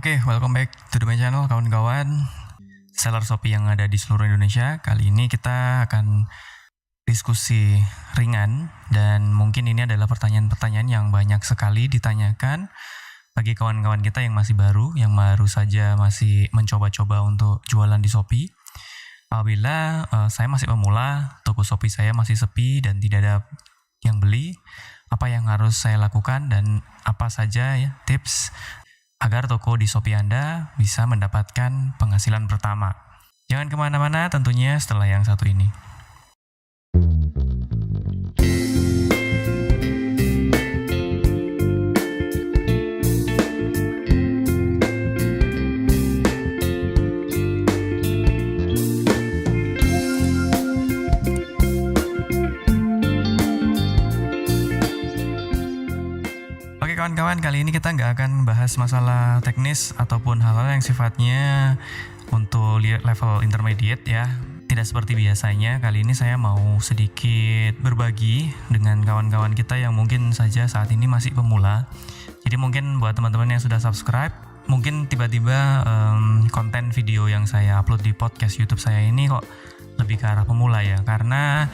Oke, welcome back to my channel kawan-kawan seller Shopee yang ada di seluruh Indonesia. Kali ini kita akan diskusi ringan dan mungkin ini adalah pertanyaan-pertanyaan yang banyak sekali ditanyakan bagi kawan-kawan kita yang masih baru, yang baru saja masih mencoba-coba untuk jualan di Shopee. Apabila saya masih pemula, toko Shopee saya masih sepi dan tidak ada yang beli, apa yang harus saya lakukan dan apa saja ya tips agar toko di Shopee Anda bisa mendapatkan penghasilan pertama. Jangan kemana-mana tentunya setelah yang satu ini. Kawan-kawan, kali ini kita nggak akan bahas masalah teknis ataupun hal-hal yang sifatnya untuk level intermediate ya. Tidak seperti biasanya, kali ini saya mau sedikit berbagi dengan kawan-kawan kita yang mungkin saja saat ini masih pemula. Jadi mungkin buat teman-teman yang sudah subscribe, mungkin tiba-tiba konten video yang saya upload di podcast YouTube saya ini kok lebih ke arah pemula ya. Karena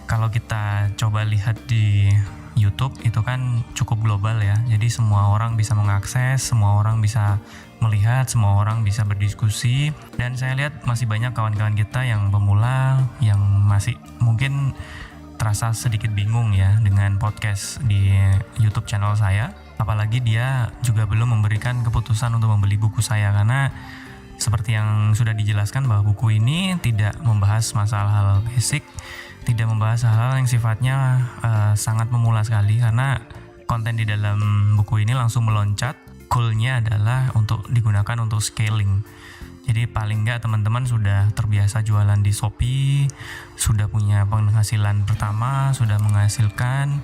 kalau kita coba lihat di YouTube itu kan cukup global ya, jadi semua orang bisa mengakses, semua orang bisa melihat, semua orang bisa berdiskusi. Dan saya lihat masih banyak kawan-kawan kita yang pemula yang masih mungkin terasa sedikit bingung ya dengan podcast di YouTube channel saya. Apalagi dia juga belum memberikan keputusan untuk membeli buku saya, karena seperti yang sudah dijelaskan bahwa buku ini tidak membahas masalah hal basic, tidak membahas hal-hal yang sifatnya sangat memula sekali, karena konten di dalam buku ini langsung meloncat. Goalnya adalah untuk digunakan untuk scaling. Jadi paling nggak teman-teman sudah terbiasa jualan di Shopee, sudah punya penghasilan pertama, sudah menghasilkan,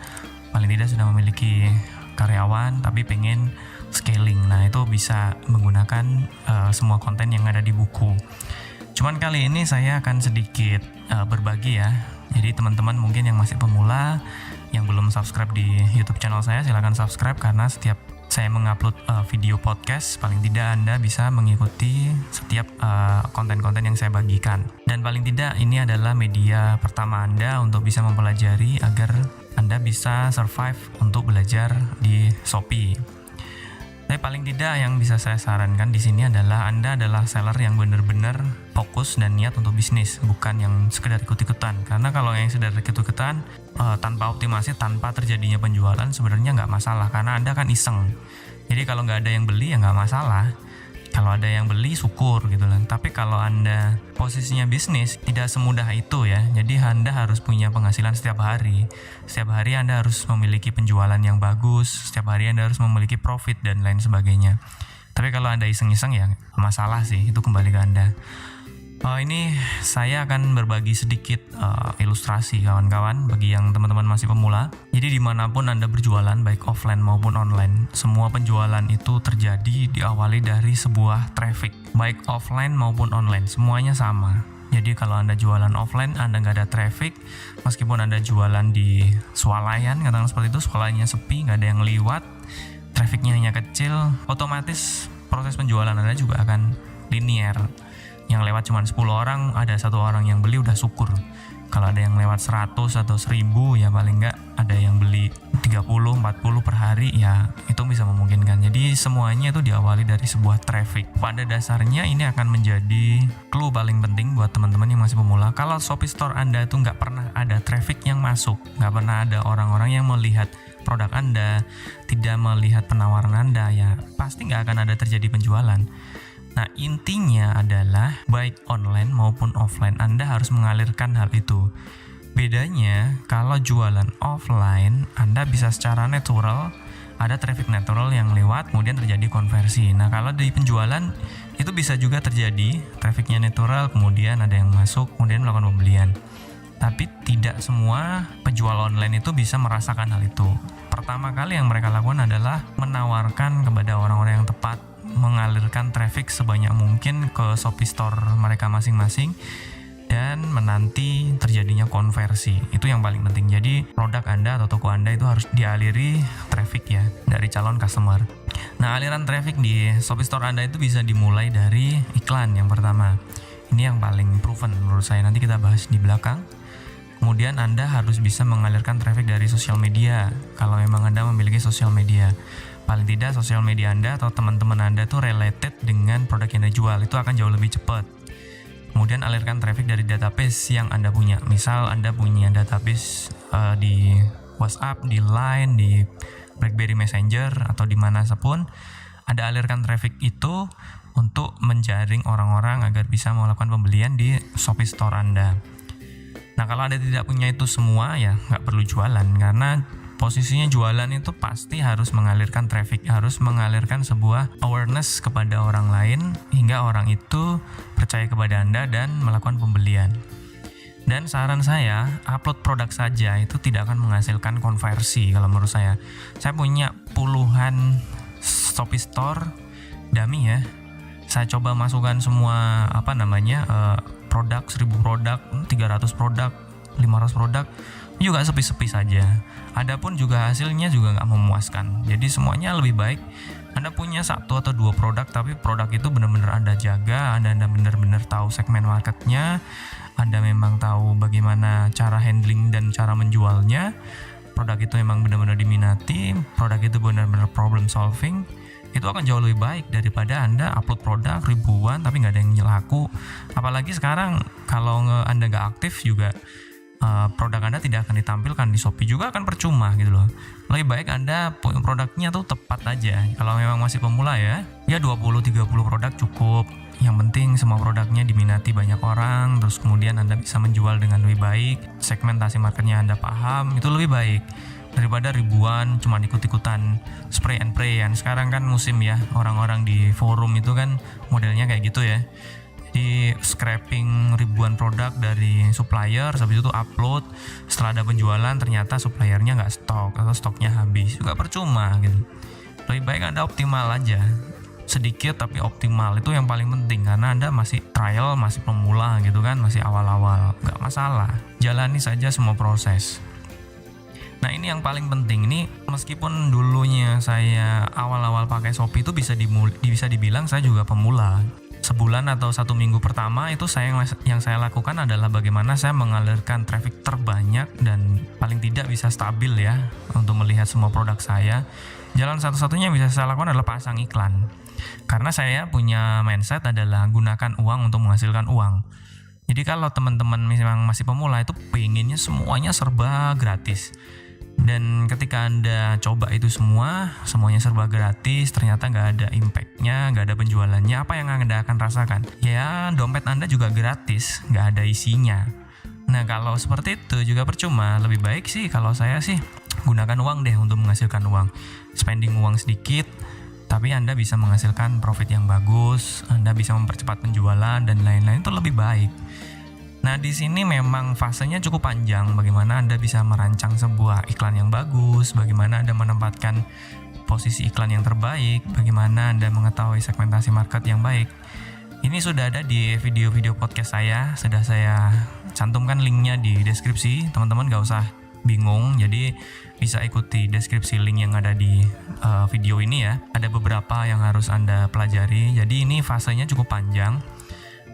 paling tidak sudah memiliki karyawan, tapi pengen scaling. Nah itu bisa menggunakan semua konten yang ada di buku. Cuman kali ini saya akan sedikit berbagi ya. Jadi teman-teman mungkin yang masih pemula, yang belum subscribe di YouTube channel saya, silakan subscribe, karena setiap saya mengupload video podcast, paling tidak Anda bisa mengikuti setiap konten-konten yang saya bagikan. Dan paling tidak ini adalah media pertama Anda untuk bisa mempelajari agar Anda bisa survive untuk belajar di Shopee. Tapi paling tidak yang bisa saya sarankan di sini adalah Anda adalah seller yang benar-benar fokus dan niat untuk bisnis, bukan yang sekedar ikut-ikutan. Karena kalau yang sekedar ikut-ikutan tanpa optimasi, tanpa terjadinya penjualan, sebenarnya nggak masalah, karena Anda kan iseng. Jadi kalau nggak ada yang beli ya nggak masalah. Kalau ada yang beli syukur gitu lah. Tapi kalau Anda posisinya bisnis, tidak semudah itu ya. Jadi Anda harus punya penghasilan setiap hari. Setiap hari Anda harus memiliki penjualan yang bagus. Setiap hari Anda harus memiliki profit dan lain sebagainya. Tapi kalau Anda iseng-iseng ya masalah sih, itu kembali ke Anda. Ini saya akan berbagi sedikit ilustrasi kawan-kawan bagi yang teman-teman masih pemula. Jadi dimanapun Anda berjualan, baik offline maupun online, semua penjualan itu terjadi diawali dari sebuah traffic, baik offline maupun online, semuanya sama. Jadi kalau Anda jualan offline, Anda nggak ada traffic, meskipun Anda jualan di swalayan, katakan seperti itu, swalayannya sepi, nggak ada yang liwat, trafficnya hanya kecil, otomatis proses penjualan Anda juga akan linear. Yang lewat cuma 10 orang, ada 1 orang yang beli, udah syukur. Kalau ada yang lewat 100 atau 1000, ya paling nggak ada yang beli 30-40 per hari, ya itu bisa memungkinkan. Jadi semuanya itu diawali dari sebuah traffic. Pada dasarnya ini akan menjadi clue paling penting buat teman-teman yang masih pemula. Kalau Shopee Store Anda itu nggak pernah ada traffic yang masuk, nggak pernah ada orang-orang yang melihat produk Anda, tidak melihat penawaran Anda, ya pasti nggak akan ada terjadi penjualan. Nah intinya adalah baik online maupun offline Anda harus mengalirkan hal itu. Bedanya kalau jualan offline Anda bisa secara natural, ada traffic natural yang lewat kemudian terjadi konversi. Nah kalau di penjualan itu bisa juga terjadi trafficnya natural, kemudian ada yang masuk kemudian melakukan pembelian. Tapi tidak semua penjual online itu bisa merasakan hal itu. Pertama kali yang mereka lakukan adalah menawarkan kepada orang-orang yang tepat, mengalirkan traffic sebanyak mungkin ke Shopee Store mereka masing-masing dan menanti terjadinya konversi. Itu yang paling penting. Jadi produk Anda atau toko Anda itu harus dialiri traffic ya dari calon customer. Nah, aliran traffic di Shopee Store Anda itu bisa dimulai dari iklan yang pertama. Ini yang paling proven menurut saya, nanti kita bahas di belakang. Kemudian Anda harus bisa mengalirkan traffic dari sosial media, kalau memang Anda memiliki sosial media. Paling tidak sosial media Anda atau teman-teman Anda tuh related dengan produk yang Anda jual, itu akan jauh lebih cepat. Kemudian alirkan traffic dari database yang Anda punya. Misal Anda punya database di WhatsApp, di Line, di BlackBerry Messenger, atau di mana pun, Anda alirkan traffic itu untuk menjaring orang-orang agar bisa melakukan pembelian di Shopee Store Anda. Nah, kalau Anda tidak punya itu semua, ya nggak perlu jualan, karena posisinya jualan itu pasti harus mengalirkan traffic, harus mengalirkan sebuah awareness kepada orang lain hingga orang itu percaya kepada Anda dan melakukan pembelian. Dan saran saya, upload produk saja itu tidak akan menghasilkan konversi kalau menurut saya. Saya punya puluhan Shopee Store dummy ya. Saya coba masukkan semua produk, 1000 produk, 300 produk, 500 produk, juga sepi-sepi saja. Adapun juga hasilnya juga nggak memuaskan. Jadi semuanya lebih baik Anda punya 1 atau 2 produk, tapi produk itu benar-benar Anda jaga, Anda benar-benar tahu segmen marketnya, Anda memang tahu bagaimana cara handling dan cara menjualnya. Produk itu memang benar-benar diminati, produk itu benar-benar problem solving. Itu akan jauh lebih baik daripada Anda upload produk ribuan tapi nggak ada yang laku. Apalagi sekarang kalau Anda nggak aktif juga, produk Anda tidak akan ditampilkan di Shopee, juga akan percuma gitu loh. Lebih baik Anda produknya tuh tepat aja. Kalau memang masih pemula ya 20-30 produk cukup. Yang penting semua produknya diminati banyak orang, terus kemudian Anda bisa menjual dengan lebih baik, segmentasi marketnya Anda paham, itu lebih baik daripada ribuan cuma ikut-ikutan spray and pray. Sekarang kan musim ya, orang-orang di forum itu kan modelnya kayak gitu ya. Di scraping ribuan produk dari supplier, habis itu upload, setelah ada penjualan ternyata suppliernya nggak stok atau stoknya habis, juga percuma gitu. Lebih baik Anda optimal aja, sedikit tapi optimal, itu yang paling penting, karena Anda masih trial, masih pemula gitu kan, masih awal-awal, nggak masalah, jalani saja semua proses. Nah, ini yang paling penting. Ini meskipun dulunya saya awal-awal pakai Shopee itu bisa dibilang saya juga pemula. Sebulan atau 1 minggu pertama itu yang saya lakukan adalah bagaimana saya mengalirkan traffic terbanyak dan paling tidak bisa stabil ya untuk melihat semua produk saya. Jalan satu-satunya yang bisa saya lakukan adalah pasang iklan. Karena saya punya mindset adalah gunakan uang untuk menghasilkan uang. Jadi kalau teman-teman memang masih pemula itu pengennya semuanya serba gratis. Dan ketika Anda coba itu semuanya serba gratis, ternyata nggak ada impactnya, nggak ada penjualannya, apa yang Anda akan rasakan? Ya, dompet Anda juga gratis, nggak ada isinya. Nah, kalau seperti itu juga percuma. Lebih baik sih kalau saya sih gunakan uang deh untuk menghasilkan uang. Spending uang sedikit, tapi Anda bisa menghasilkan profit yang bagus, Anda bisa mempercepat penjualan dan lain-lain, itu lebih baik. Nah, di sini memang fasenya cukup panjang, bagaimana Anda bisa merancang sebuah iklan yang bagus, bagaimana Anda menempatkan posisi iklan yang terbaik, bagaimana Anda mengetahui segmentasi market yang baik. Ini sudah ada di video-video podcast saya, sudah saya cantumkan linknya di deskripsi, teman-teman gak usah bingung, jadi bisa ikuti deskripsi link yang ada di video ini ya. Ada beberapa yang harus Anda pelajari, jadi ini fasenya cukup panjang.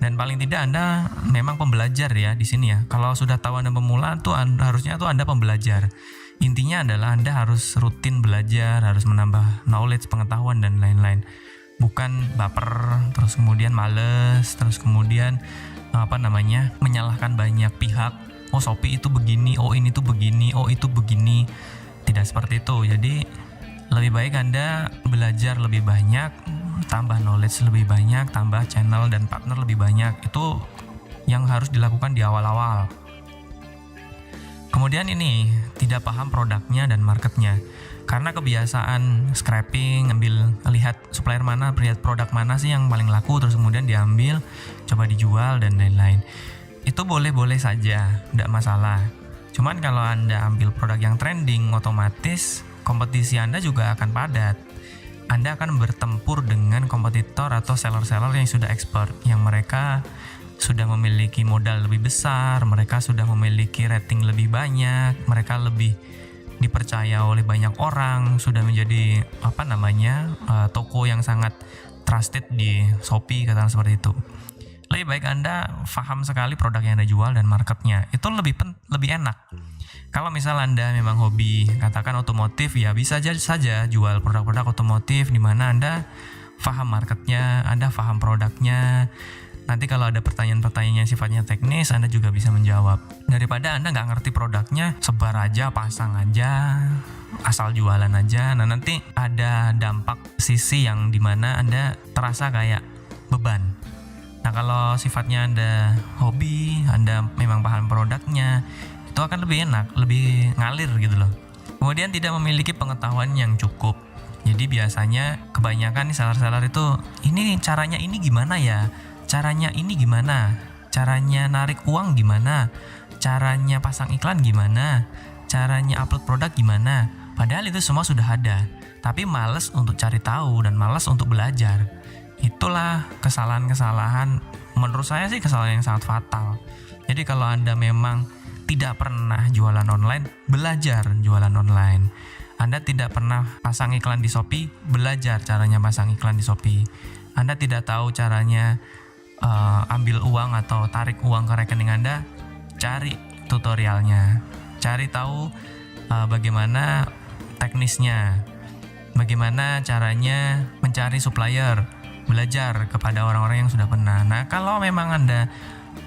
Dan paling tidak Anda memang pembelajar ya di sini ya. Kalau sudah tahu Anda pemula tuh harusnya tuh Anda pembelajar. Intinya adalah Anda harus rutin belajar, harus menambah knowledge, pengetahuan dan lain-lain. Bukan baper, terus kemudian males, terus kemudian menyalahkan banyak pihak. Oh, Shopee itu begini, oh ini tuh begini, oh itu begini. Tidak seperti itu. Jadi lebih baik Anda belajar lebih banyak, tambah knowledge lebih banyak, tambah channel dan partner lebih banyak. Itu yang harus dilakukan di awal-awal. Kemudian ini, tidak paham produknya dan marketnya. Karena kebiasaan scraping, lihat supplier mana, lihat produk mana sih yang paling laku, terus kemudian diambil, coba dijual dan lain-lain. Itu boleh-boleh saja, tidak masalah. Cuman kalau Anda ambil produk yang trending, otomatis kompetisi Anda juga akan padat. Anda akan bertempur dengan kompetitor atau seller-seller yang sudah expert, yang mereka sudah memiliki modal lebih besar, mereka sudah memiliki rating lebih banyak, mereka lebih dipercaya oleh banyak orang, sudah menjadi toko yang sangat trusted di Shopee, katakan seperti itu. Lebih baik Anda paham sekali produk yang Anda jual dan marketnya. Itu lebih enak. Kalau misal Anda memang hobi, katakan otomotif, ya bisa saja jual produk-produk otomotif di mana Anda paham marketnya, Anda paham produknya. Nanti kalau ada pertanyaan-pertanyaan yang sifatnya teknis, Anda juga bisa menjawab. Daripada Anda nggak ngerti produknya, sebar aja, pasang aja, asal jualan aja. Nah, nanti ada dampak sisi yang dimana Anda terasa kayak beban. Nah, kalau sifatnya Anda hobi, Anda memang paham produknya, itu akan lebih enak, lebih ngalir gitu loh. Kemudian tidak memiliki pengetahuan yang cukup. Jadi biasanya kebanyakan nih seller-seller itu, ini caranya ini gimana ya? Caranya ini gimana? Caranya narik uang gimana? Caranya pasang iklan gimana? Caranya upload produk gimana? Padahal itu semua sudah ada, tapi malas untuk cari tahu dan malas untuk belajar. Itulah kesalahan-kesalahan, menurut saya sih kesalahan yang sangat fatal. Jadi kalau Anda memang tidak pernah jualan online, belajar jualan online. Anda tidak pernah pasang iklan di Shopee, belajar caranya pasang iklan di Shopee. Anda tidak tahu caranya ambil uang atau tarik uang ke rekening Anda, cari tutorialnya. Cari tahu bagaimana teknisnya, bagaimana caranya mencari supplier, belajar kepada orang-orang yang sudah pernah. Nah, kalau memang Anda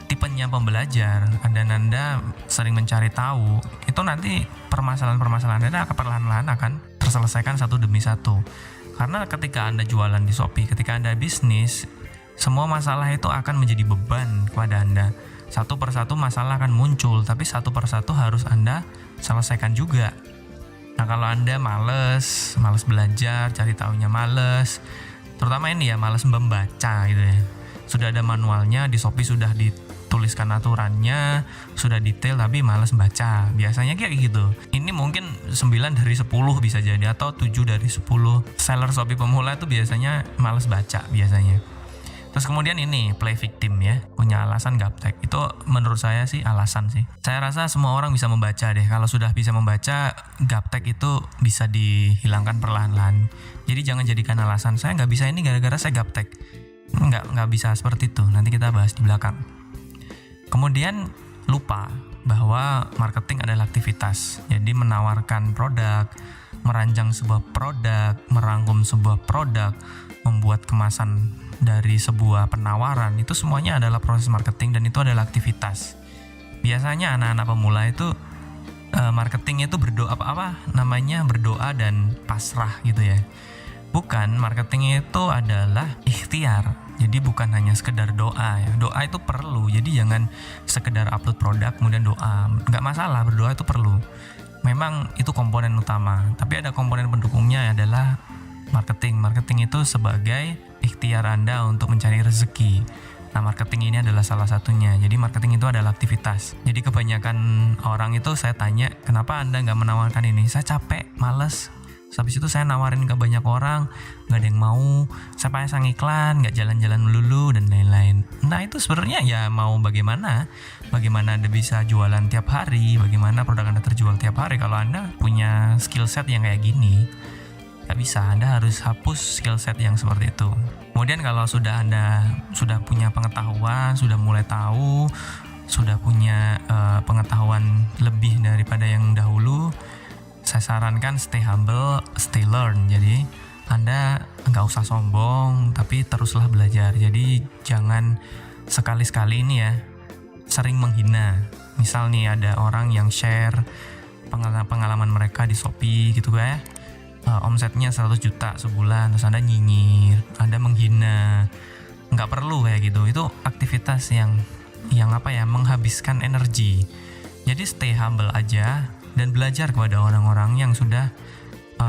tipenya pembelajar, Anda sering mencari tahu, itu nanti permasalahan-permasalahan Anda akan perlahan-lahan akan terselesaikan satu demi satu. Karena ketika Anda jualan di Shopee, ketika Anda bisnis, semua masalah itu akan menjadi beban kepada Anda. Satu persatu masalah akan muncul, tapi satu persatu harus Anda selesaikan juga. Nah, kalau Anda males belajar, cari tahunya males, terutama ini ya, malas membaca gitu ya. Sudah ada manualnya di Shopee, sudah dituliskan aturannya, sudah detail, tapi malas baca. Biasanya kayak gitu. Ini mungkin 9 dari 10 bisa jadi, atau 7 dari 10 seller Shopee pemula itu biasanya malas baca biasanya. Terus kemudian ini play victim ya, punya alasan gaptek. Itu menurut saya sih alasan sih. Saya rasa semua orang bisa membaca deh. Kalau sudah bisa membaca, gaptek itu bisa dihilangkan perlahan-lahan. Jadi jangan jadikan alasan saya nggak bisa ini gara-gara saya gaptek. Nggak bisa seperti itu. Nanti kita bahas di belakang. Kemudian lupa bahwa marketing adalah aktivitas. Jadi menawarkan produk, merancang sebuah produk, merangkum sebuah produk, membuat kemasan dari sebuah penawaran, itu semuanya adalah proses marketing dan itu adalah aktivitas. Biasanya anak-anak pemula itu marketing itu berdoa dan pasrah gitu ya. Bukan, marketing itu adalah ikhtiar. Jadi bukan hanya sekedar doa ya. Doa itu perlu. Jadi jangan sekedar upload produk kemudian doa. Nggak masalah, berdoa itu perlu. Memang itu komponen utama. Tapi ada komponen pendukungnya adalah marketing. Marketing itu sebagai ikhtiar Anda untuk mencari rezeki. Nah, marketing ini adalah salah satunya. Jadi marketing itu adalah aktivitas. Jadi kebanyakan orang itu saya tanya, kenapa Anda nggak menawarkan ini? Saya capek, males. Habis itu saya nawarin ke banyak orang, nggak ada yang mau. Saya pasang iklan, nggak jalan-jalan melulu dan lain-lain. Nah, itu sebenarnya ya mau bagaimana? Bagaimana Anda bisa jualan tiap hari? Bagaimana produk Anda terjual tiap hari kalau Anda punya skill set yang kayak gini? Gak bisa, Anda harus hapus skill set yang seperti itu. Kemudian kalau Anda sudah punya pengetahuan, sudah mulai tahu, sudah punya pengetahuan lebih daripada yang dahulu, saya sarankan stay humble, stay learn. Jadi Anda nggak usah sombong, tapi teruslah belajar. Jadi jangan sekali-sekali ini ya sering menghina. Misal nih ada orang yang share pengalaman mereka di Shopee gitu ya. Omsetnya 100 juta sebulan, terus Anda nyinyir, Anda menghina. Nggak perlu kayak gitu. Itu aktivitas yang menghabiskan energi. Jadi stay humble aja dan belajar kepada orang-orang yang sudah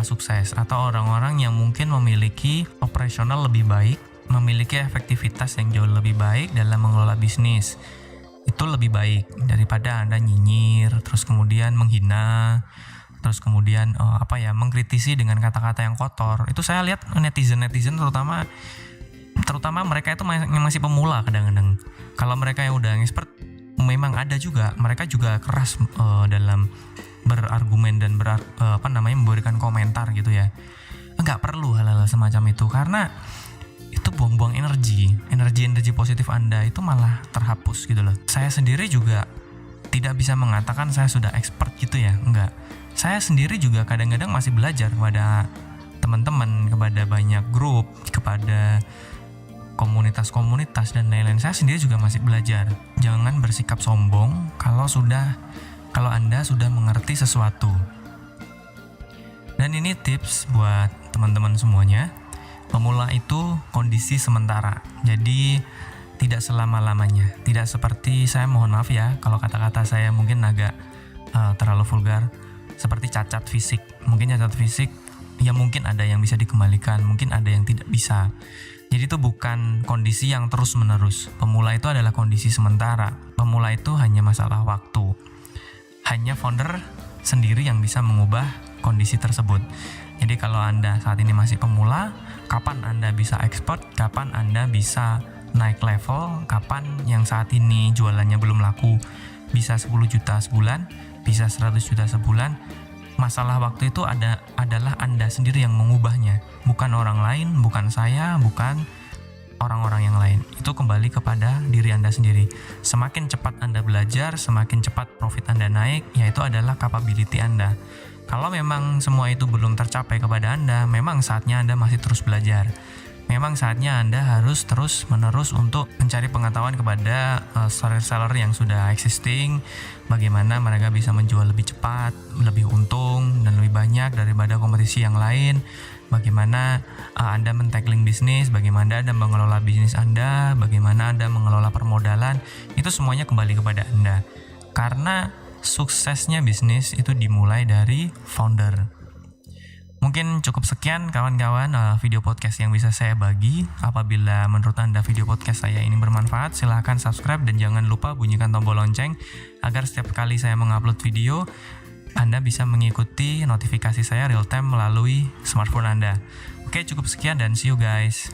sukses atau orang-orang yang mungkin memiliki operasional lebih baik, memiliki efektivitas yang jauh lebih baik dalam mengelola bisnis. Itu lebih baik daripada Anda nyinyir, terus kemudian menghina, terus kemudian mengkritisi dengan kata-kata yang kotor. Itu saya lihat netizen terutama mereka itu masih pemula kadang-kadang. Kalau mereka yang udah expert, memang ada juga mereka juga keras dalam berargumen dan memberikan komentar gitu ya. Nggak perlu hal-hal semacam itu, karena itu buang-buang energi positif Anda itu malah terhapus gitu loh. Saya sendiri juga tidak bisa mengatakan saya sudah expert gitu ya, enggak. Saya sendiri juga kadang-kadang masih belajar kepada teman-teman, kepada banyak grup, kepada komunitas-komunitas dan lain-lain. Saya sendiri juga masih belajar. Jangan bersikap sombong kalau Anda sudah mengerti sesuatu. Dan ini tips buat teman-teman semuanya. Pemula itu kondisi sementara. Jadi tidak selama-lamanya. Tidak seperti, saya mohon maaf ya kalau kata-kata saya mungkin agak terlalu vulgar, seperti cacat fisik. Mungkin cacat fisik ya mungkin ada yang bisa dikembalikan, mungkin ada yang tidak bisa. Jadi itu bukan kondisi yang terus-menerus. Pemula itu adalah kondisi sementara. Pemula itu hanya masalah waktu. Hanya founder sendiri yang bisa mengubah kondisi tersebut. Jadi kalau Anda saat ini masih pemula, kapan Anda bisa expert, kapan Anda bisa naik level, kapan yang saat ini jualannya belum laku bisa 10 juta sebulan, bisa 100 juta sebulan. Masalah waktu itu adalah Anda sendiri yang mengubahnya, bukan orang lain, bukan saya, bukan orang-orang yang lain. Itu kembali kepada diri Anda sendiri. Semakin cepat Anda belajar, semakin cepat profit Anda naik, yaitu adalah capability Anda. Kalau memang semua itu belum tercapai kepada Anda, memang saatnya Anda masih terus belajar. Memang saatnya Anda harus terus-menerus untuk mencari pengetahuan kepada seller yang sudah existing, bagaimana mereka bisa menjual lebih cepat, lebih untung, dan lebih banyak daripada kompetisi yang lain. Bagaimana Anda men-tackling bisnis, bagaimana Anda mengelola bisnis Anda, bagaimana Anda mengelola permodalan, itu semuanya kembali kepada Anda. Karena suksesnya bisnis itu dimulai dari founder. Mungkin cukup sekian kawan-kawan video podcast yang bisa saya bagi. Apabila menurut Anda video podcast saya ini bermanfaat, silahkan subscribe dan jangan lupa bunyikan tombol lonceng agar setiap kali saya mengupload video, Anda bisa mengikuti notifikasi saya real time melalui smartphone Anda. Oke, cukup sekian dan see you guys.